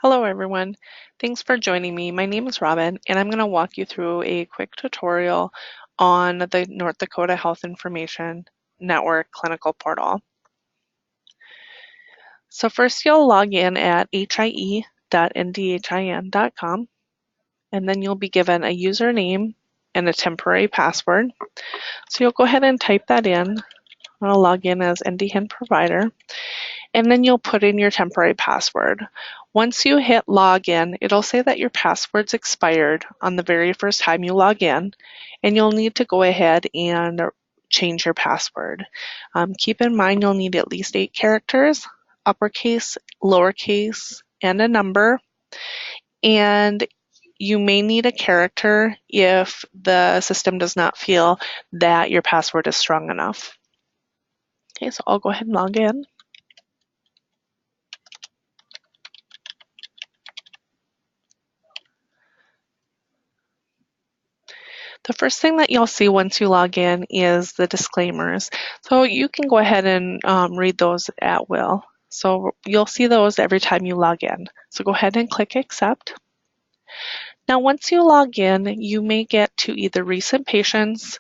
Hello everyone. Thanks for joining me. My name is Robin and I'm going to walk you through a quick tutorial on the North Dakota Health Information Network clinical portal. So first you'll log in at hie.ndhin.com and then you'll be given a username and a temporary password. So you'll go ahead and type that in. I'm going to log in as NDHIN provider. And then you'll put in your temporary password. Once you hit login, it'll say that your password's expired on the very first time you log in, and you'll need to go ahead and change your password. Keep in mind you'll need at least 8 characters, uppercase, lowercase, and a number. And you may need a character if the system does not feel that your password is strong enough. Okay, so I'll go ahead and log in. The first thing that you'll see once you log in is the disclaimers. So you can go ahead and read those at will. So you'll see those every time you log in. So go ahead and click accept. Now once you log in, you may get to either recent patients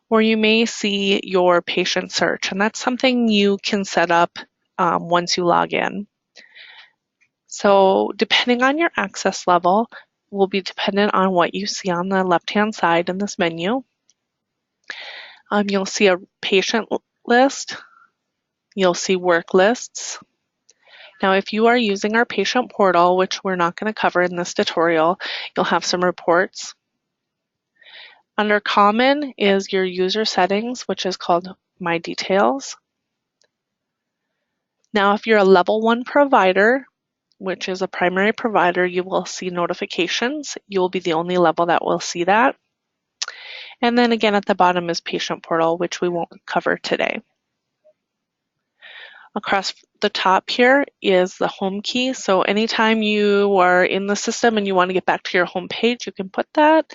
or you may see your patient search, and that's something you can set up once you log in. So depending on your access level will be dependent on what you see on the left-hand side in this menu. You'll see a patient list. You'll see work lists. Now, if you are using our patient portal, which we're not going to cover in this tutorial, you'll have some reports. Under common is your user settings, which is called My Details. Now, if you're a level 1 provider, which is a primary provider, you will see notifications. You will be the only level that will see that. And then again at the bottom is patient portal, which we won't cover today. Across the top here is the home key. So anytime you are in the system and you want to get back to your home page, you can put that.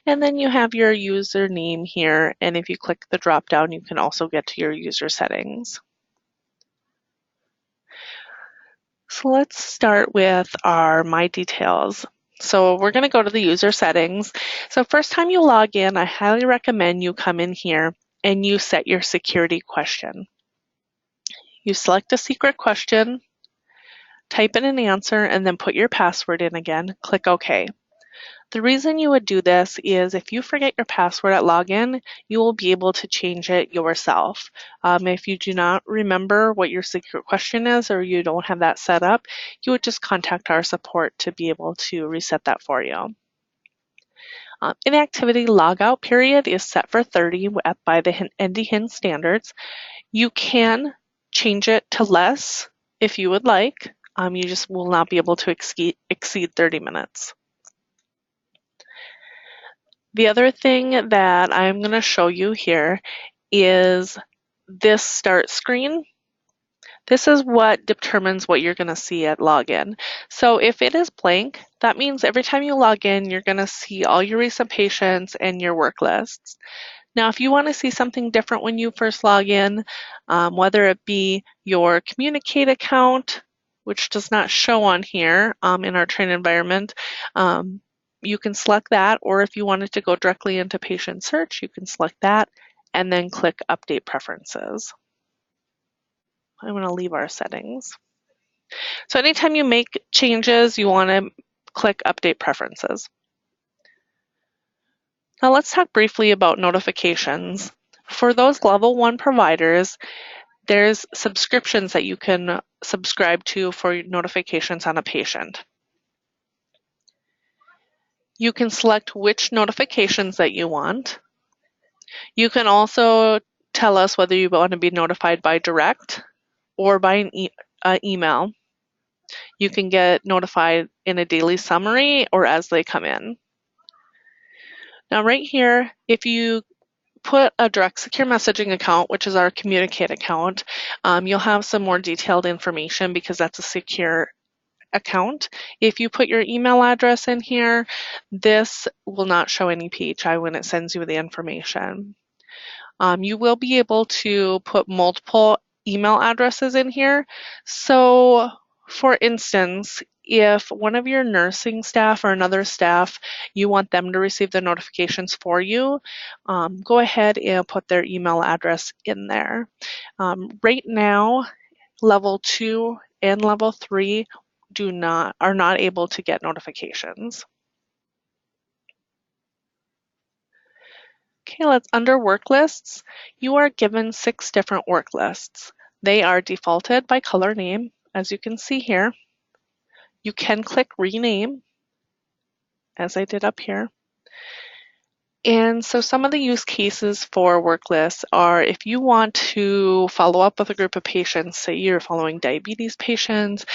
And then you have your username here. And if you click the drop down, you can also get to your user settings. So let's start with our My Details. So we're going to go to the user settings. So first time you log in, I highly recommend you come in here and you set your security question. You select a secret question, type in an answer, and then put your password in again. Click OK. The reason you would do this is if you forget your password at login, you will be able to change it yourself. If you do not remember what your secret question is or you don't have that set up, you would just contact our support to be able to reset that for you. Inactivity logout period is set for 30 by the NDHIN standards. You can change it to less if you would like. You just will not be able to exceed 30 minutes. The other thing that I'm going to show you here is this start screen. This is what determines what you're going to see at login. So if it is blank, that means every time you log in, you're going to see all your recent patients and your work lists. Now, if you want to see something different when you first log in, whether it be your Communicate account, which does not show on here in our train environment, you can select that, or if you wanted to go directly into patient search, you can select that and then click Update Preferences. I'm going to leave our settings. So anytime you make changes, you want to click Update Preferences. Now let's talk briefly about notifications. For those level 1 providers, there's subscriptions that you can subscribe to for notifications on a patient. You can select which notifications that you want. You can also tell us whether you want to be notified by direct or by an email. You can get notified in a daily summary or as they come in. Now right here, if you put a direct secure messaging account, which is our Communicate account, you'll have some more detailed information because that's a secure account. If you put your email address in here, this will not show any PHI when it sends you the information. You will be able to put multiple email addresses in here. So for instance, if one of your nursing staff or another staff, you want them to receive the notifications for you, go ahead and put their email address in there. Right now, level 2 and level 3 are not able to get notifications. Okay, under work lists, you are given 6 different work lists. They are defaulted by color name, as you can see here. You can click rename, as I did up here. And so some of the use cases for work lists are if you want to follow up with a group of patients, say you're following diabetes patients,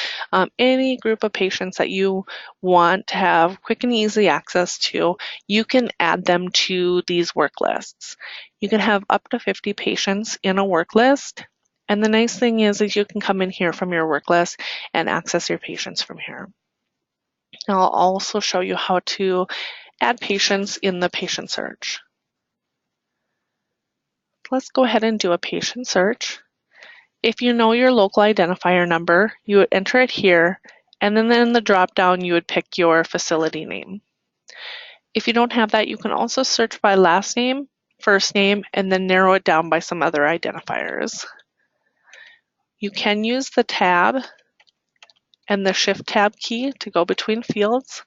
any group of patients that you want to have quick and easy access to, you can add them to these work lists. You can have up to 50 patients in a work list. And the nice thing is you can come in here from your work list and access your patients from here. I'll also show you how to add patients in the patient search. Let's go ahead and do a patient search. If you know your local identifier number, you would enter it here, and then in the drop-down, you would pick your facility name. If you don't have that, you can also search by last name, first name, and then narrow it down by some other identifiers. You can use the tab and the shift tab key to go between fields,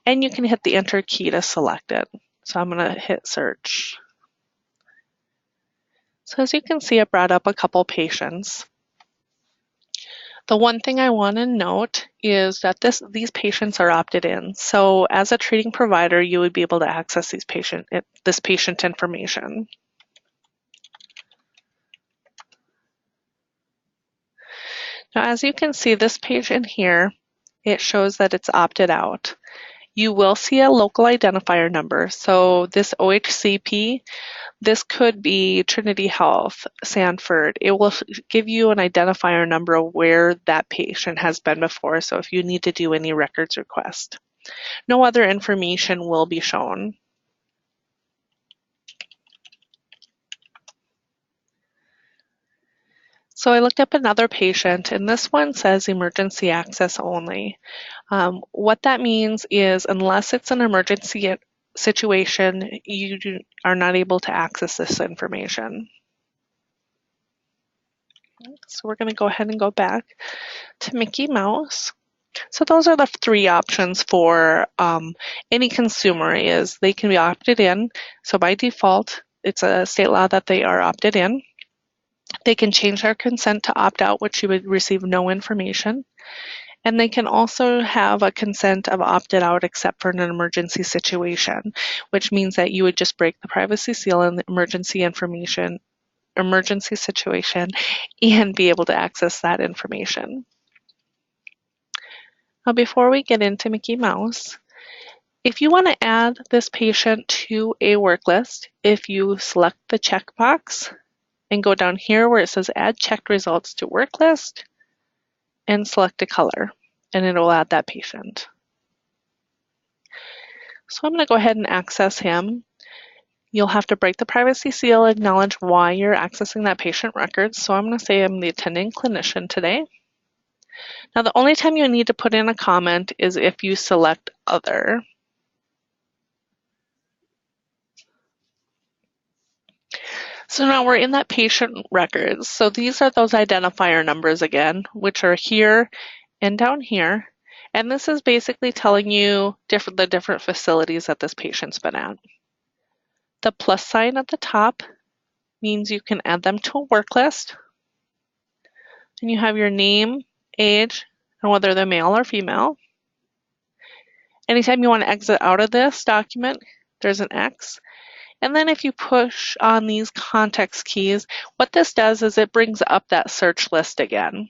and you can hit the enter key to select it. So I'm going to hit search. So as you can see, it brought up a couple patients. The one thing I want to note is that these patients are opted in. So as a treating provider, you would be able to access this patient information. Now, as you can see, this patient here, it shows that it's opted out. You will see a local identifier number. So this OHCP, this could be Trinity Health, Sanford. It will give you an identifier number of where that patient has been before, so if you need to do any records request. No other information will be shown. So I looked up another patient, and this one says emergency access only. What that means is unless it's an emergency situation, you are not able to access this information. So we're going to go ahead and go back to Mickey Mouse. So those are the 3 options for any consumer is they can be opted in. So by default, it's a state law that they are opted in. They can change their consent to opt out, which you would receive no information. And they can also have a consent of opted out except for an emergency situation, which means that you would just break the privacy seal in the emergency situation and be able to access that information. Now, before we get into Mickey Mouse, if you want to add this patient to a work list, if you select the checkbox and go down here where it says add checked results to work list and select a color, and it will add that patient. So I'm going to go ahead and access him. You'll have to break the privacy seal, acknowledge why you're accessing that patient record. So I'm going to say I'm the attending clinician today. Now, the only time you need to put in a comment is if you select other. So now we're in that patient records. So these are those identifier numbers again, which are here and down here. And this is basically telling you the different facilities that this patient's been at. The plus sign at the top means you can add them to a work list. And you have your name, age, and whether they're male or female. Anytime you want to exit out of this document, there's an X. And then if you push on these context keys, what this does is it brings up that search list again.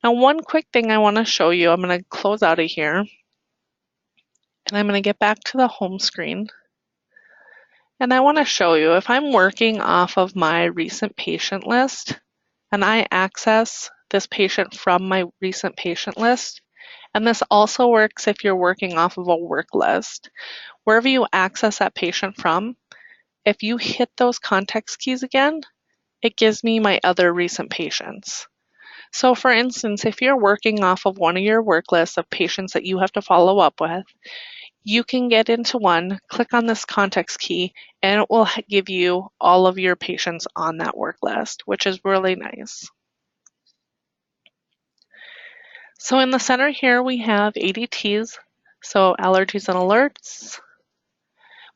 Now, one quick thing I want to show you, I'm going to close out of here, and I'm going to get back to the home screen. And I want to show you, if I'm working off of my recent patient list, and I access this patient from my recent patient list, and this also works if you're working off of a work list. Wherever you access that patient from, if you hit those context keys again, it gives me my other recent patients. So for instance, if you're working off of one of your work lists of patients that you have to follow up with, you can get into one, click on this context key, and it will give you all of your patients on that work list, which is really nice. So in the center here, we have ADTs, so allergies and alerts.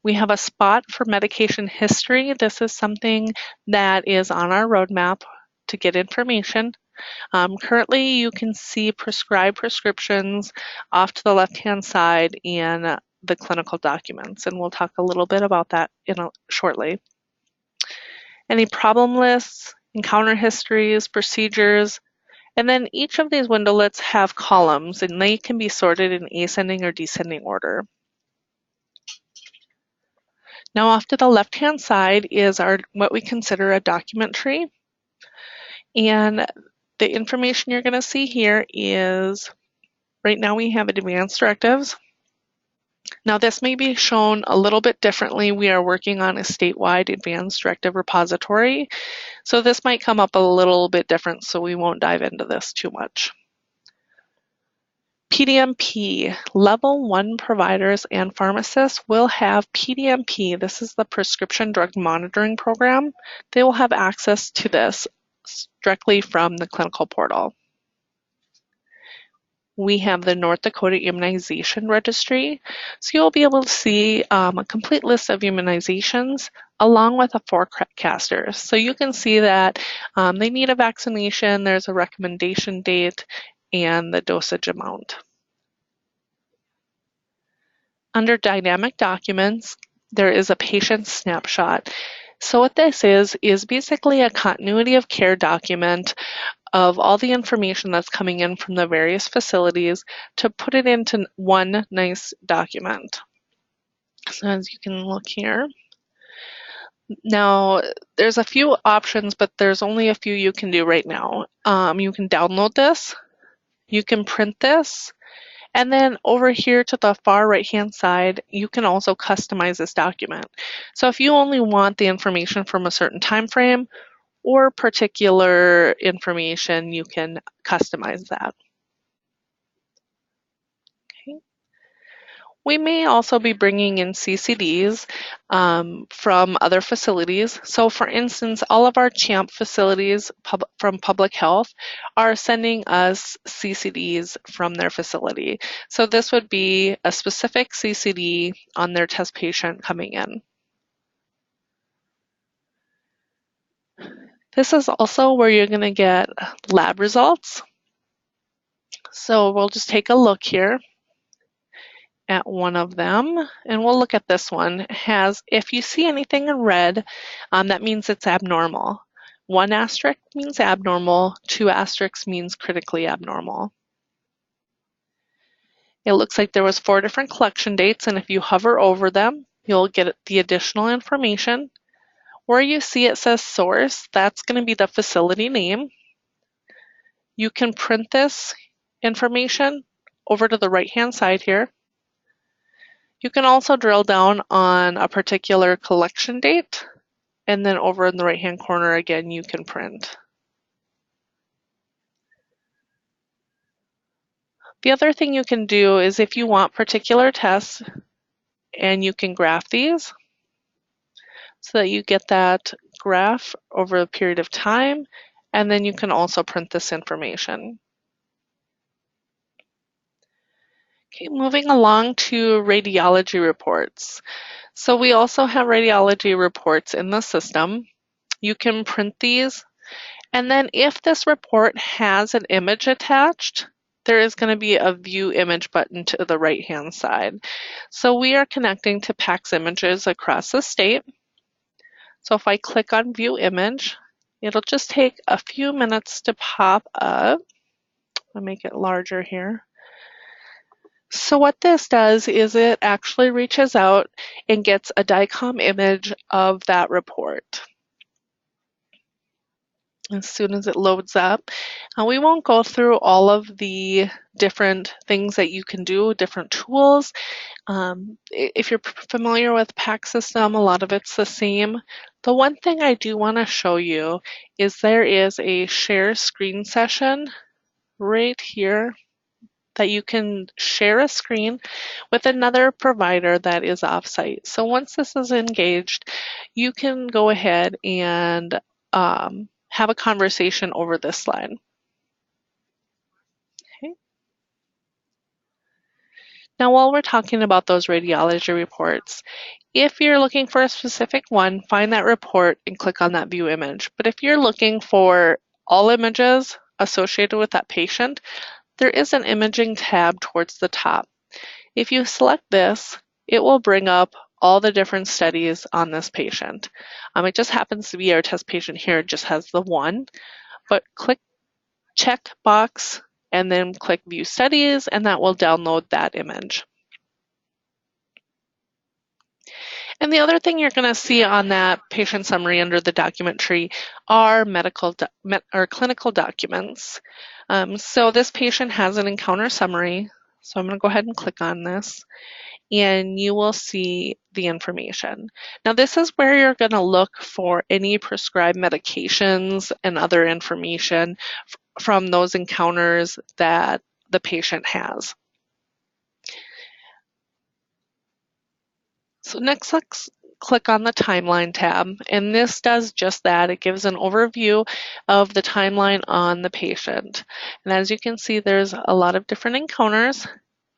We have a spot for medication history. This is something that is on our roadmap to get information. Currently, you can see prescribed prescriptions off to the left-hand side in the clinical documents, and we'll talk a little bit about that shortly. Any problem lists, encounter histories, procedures, and then each of these windowlets have columns, and they can be sorted in ascending or descending order. Now off to the left-hand side is what we consider a document tree. And the information you're going to see here is, right now we have advanced directives. Now this may be shown a little bit differently. We are working on a statewide advanced directive repository. So this might come up a little bit different, so we won't dive into this too much. PDMP, level 1 providers and pharmacists will have PDMP. This is the Prescription Drug Monitoring Program. They will have access to this directly from the clinical portal. We have the North Dakota Immunization Registry. So you'll be able to see a complete list of immunizations along with a forecaster. So you can see that they need a vaccination, there's a recommendation date, and the dosage amount. Under dynamic documents, there is a patient snapshot. So what this is basically a continuity of care document of all the information that's coming in from the various facilities to put it into one nice document. So as you can look here. Now, there's a few options, but there's only a few you can do right now. You can download this, you can print this, and then over here to the far right-hand side, you can also customize this document. So if you only want the information from a certain time frame or particular information, you can customize that. Okay. We may also be bringing in CCDs from other facilities. So for instance, all of our CHAMP facilities from public health are sending us CCDs from their facility. So this would be a specific CCD on their test patient coming in. This is also where you're going to get lab results. So we'll just take a look here at one of them, and we'll look at this one. It has, if you see anything in red, that means it's abnormal. 1 asterisk means abnormal, 2 asterisks means critically abnormal. It looks like there was 4 different collection dates, and if you hover over them, you'll get the additional information. Where you see it says source, that's going to be the facility name. You can print this information over to the right-hand side here. You can also drill down on a particular collection date, and then over in the right-hand corner again, you can print. The other thing you can do is if you want particular tests, and you can graph these so that you get that graph over a period of time, and then you can also print this information. Okay, moving along to radiology reports. So we also have radiology reports in the system. You can print these, and then if this report has an image attached, there is going to be a view image button to the right-hand side. So we are connecting to PACS images across the state. So if I click on view image, it'll just take a few minutes to pop up. I'll make it larger here. So what this does is it actually reaches out and gets a DICOM image of that report. as soon as it loads up. We won't go through all of the different things that you can do, different tools. If you're familiar with PAC system, a lot of it's the same. The one thing I do want to show you is there is a share screen session right here that you can share a screen with another provider that is offsite. So once this is engaged, you can go ahead and have a conversation over this slide. Okay. Now, while we're talking about those radiology reports, if you're looking for a specific one, find that report and click on that view image. But if you're looking for all images associated with that patient, there is an imaging tab towards the top. If you select this, it will bring up all the different studies on this patient. It just happens to be our test patient here, just has the one, but click check box and then click view studies, and that will download that image. And the other thing you're going to see on that patient summary under the document tree are clinical documents. So this patient has an encounter summary. So I'm going to go ahead and click on this, and you will see the information. Now this is where you're going to look for any prescribed medications and other information from those encounters that the patient has. So next, let's click on the timeline tab, and this does just that. It gives an overview of the timeline on the patient. And as you can see, there's a lot of different encounters,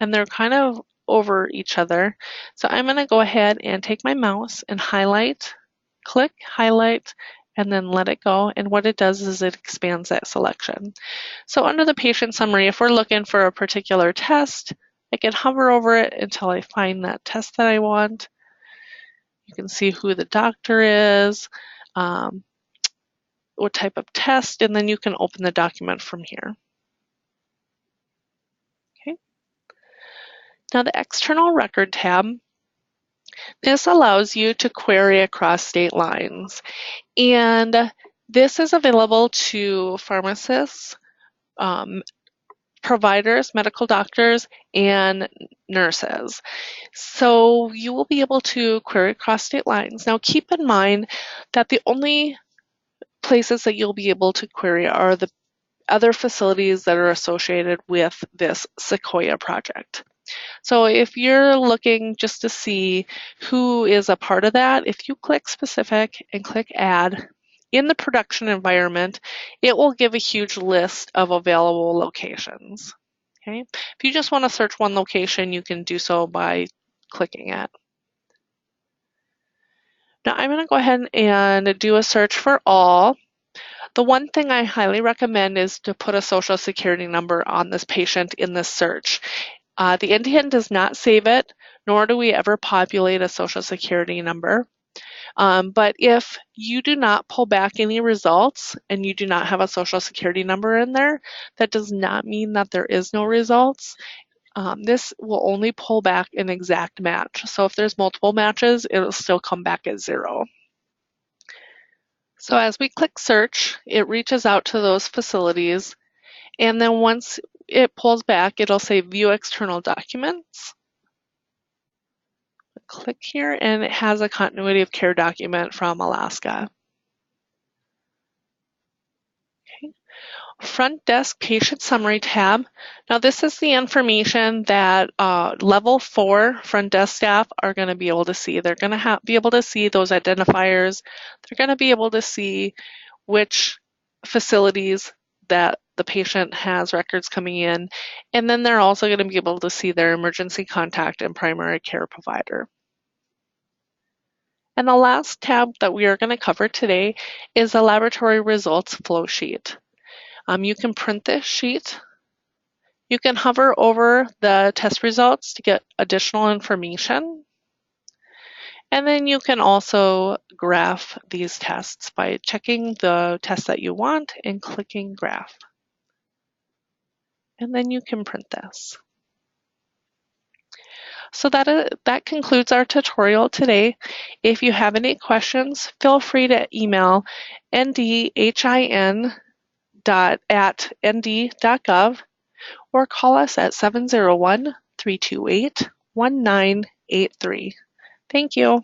and they're kind of over each other. So I'm going to go ahead and take my mouse and highlight, click, highlight, and then let it go. And what it does is it expands that selection. So under the patient summary, if we're looking for a particular test, I can hover over it until I find that test that I want. You can see who the doctor is, what type of test, and then you can open the document from here. Okay. Now the external record tab, this allows you to query across state lines. And this is available to pharmacists, providers, medical doctors, and nurses. So you will be able to query across state lines. Now keep in mind that the only places that you'll be able to query are the other facilities that are associated with this Sequoia project. So if you're looking just to see who is a part of that, if you click specific and click add, in the production environment, it will give a huge list of available locations. Okay. If you just want to search one location, you can do so by clicking it. Now I'm going to go ahead and do a search for all. The one thing I highly recommend is to put a social security number on this patient in this search. The Indian does not save it, nor do we ever populate a social security number. But if you do not pull back any results and you do not have a social security number in there, that does not mean that there is no results. This will only pull back an exact match. So if there's multiple matches, it'll still come back as 0. So as we click search, it reaches out to those facilities, and then once it pulls back, it'll say view external documents. Click here, and it has a continuity of care document from Alaska. Okay. Front desk patient summary tab. Now this is the information that level 4 front desk staff are going to be able to see. They're going to be able to see those identifiers. They're going to be able to see which facilities that the patient has records coming in, and then they're also going to be able to see their emergency contact and primary care provider. And the last tab that we are going to cover today is the laboratory results flow sheet. You can print this sheet. You can hover over the test results to get additional information. And then you can also graph these tests by checking the test that you want and clicking graph. And then you can print this. So that concludes our tutorial today. If you have any questions, feel free to email ndhin.at.nd.gov or call us at 701-328-1983. Thank you.